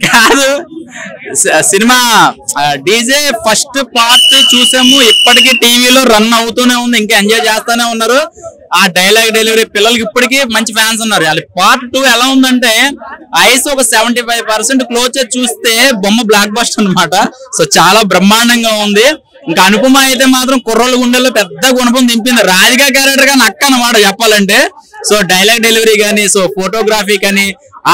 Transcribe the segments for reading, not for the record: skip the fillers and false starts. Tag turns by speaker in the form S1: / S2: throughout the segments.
S1: కాదు cinema DJ first part చూసాము, ఇప్పటికీ టీవీలో రన్ అవుతూనే ఉంది, ఇంకా ఎంజాయ్ చేస్తానే ఉన్నారు. ఆ డైలాగ్ డెలివరీ పిల్లలకి ఇప్పటికీ మంచి ఫ్యాన్స్ ఉన్నారు. అది పార్ట్ 2 ఎలా ఉందంటే ఐస్ ఒక 75% క్లోజ్ చేసి చూస్తే బొమ్మ బ్లాక్ బస్టర్ అన్నమాట. సో చాలా బ్రహ్మాండంగా ఉంది. ఇంకా అనుపమ అయితే మాత్రం కుర్రోళ్ళ గుండెల్లో పెద్ద గుణపం దింపింది. రాధిక క్యారెక్టర్ గా నక్క అన్నమాట చెప్పాలంటే. సో డైలాగ్ డెలివరీ కానీ, సో ఫోటోగ్రఫీ కానీ,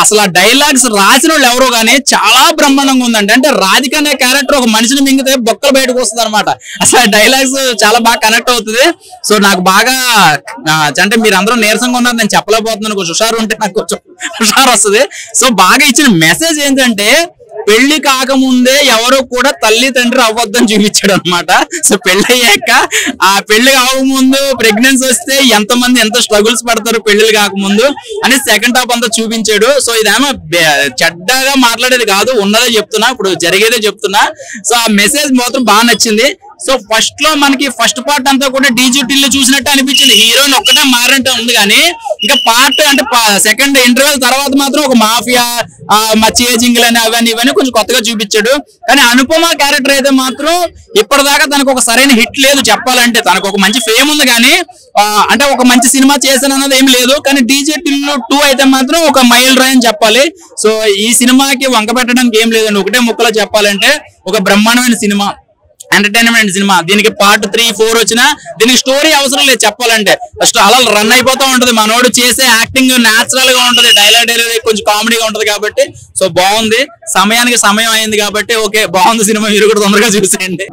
S1: అసలు ఆ డైలాగ్స్ రాసిన వాళ్ళు ఎవరో కానీ చాలా బ్రహ్మాండంగా ఉందండి. అంటే రాధిక అనే క్యారెక్టర్ ఒక మనిషిని మింగితే బొక్కలు బయటకు వస్తుంది అనమాట. అసలు డైలాగ్స్ చాలా బాగా కనెక్ట్ అవుతుంది. సో నాకు బాగా అంటే మీరు అందరూ నీరసంగా ఉన్నారు, నేను చెప్పలేకపోతున్నాను. కొంచెం హుషారు ఉంటే నాకు కొంచెం హుషారు వస్తుంది. సో బాగా ఇచ్చిన మెసేజ్ ఏంటంటే పెళ్లి కాకముందే ఎవరు కూడా తల్లి తండ్రి అవ్వద్దని చూపించాడు అనమాట. సో పెళ్లి అయ్యాక ఆ పెళ్లి కాకముందు ప్రెగ్నెన్సీ వస్తే ఎంతమంది ఎంత స్ట్రగుల్స్ పడతారు పెళ్లిళ్ళు కాకముందు అని సెకండ్ హాఫ్ అంతా చూపించాడు. సో ఇదేమో చెడ్డగా మాట్లాడేది కాదు, ఉన్నదే చెప్తున్నా, ఇప్పుడు జరిగేదే చెప్తున్నా. సో ఆ మెసేజ్ మాత్రం బాగా నచ్చింది. సో ఫస్ట్ లో మనకి ఫస్ట్ పార్ట్ అంతా కూడా డీజీటీలో చూసినట్టు అనిపించింది. హీరోయిన్ ఒక్కటే మారంటే ఉంది కానీ ఇంకా పార్ట్ అంటే సెకండ్ ఇంటర్వెల్ తర్వాత మాత్రం ఒక మాఫియా మచ్చేజింగ్లు అని అవన్నీ ఇవన్నీ కొంచెం కొత్తగా చూపించాడు. కానీ అనుపమ క్యారెక్టర్ అయితే మాత్రం ఇప్పటిదాకా తనకు ఒక సరైన హిట్ లేదు చెప్పాలంటే. తనకు ఒక మంచి ఫేమ్ ఉంది కానీ అంటే ఒక మంచి సినిమా చేశాను అన్నది ఏం లేదు. కానీ డీజేటీలో 2 అయితే మాత్రం ఒక మైల్ రైన్ అని చెప్పాలి. సో ఈ సినిమాకి వంక పెట్టడానికి ఏం లేదండి. ఒకటే ముక్కలో చెప్పాలంటే ఒక బ్రహ్మాండమైన సినిమా, ఎంటర్టైన్మెంట్ సినిమా. దీనికి పార్ట్ 3, 4 వచ్చినా దీనికి స్టోరీ అవసరం లేదు చెప్పాలంటే. ఫస్ట్ అలా రన్ అయిపోతూ ఉంటది. మనోడు చేసే యాక్టింగ్ న్యాచురల్ గా ఉంటది, డైలాగ్ డెలివరీ కొంచెం కామెడీగా ఉంటది కాబట్టి సో బాగుంది. సమయానికి సమయం అయింది కాబట్టి ఓకే బాగుంది సినిమా, మీరు కూడా తొందరగా చూసేయండి.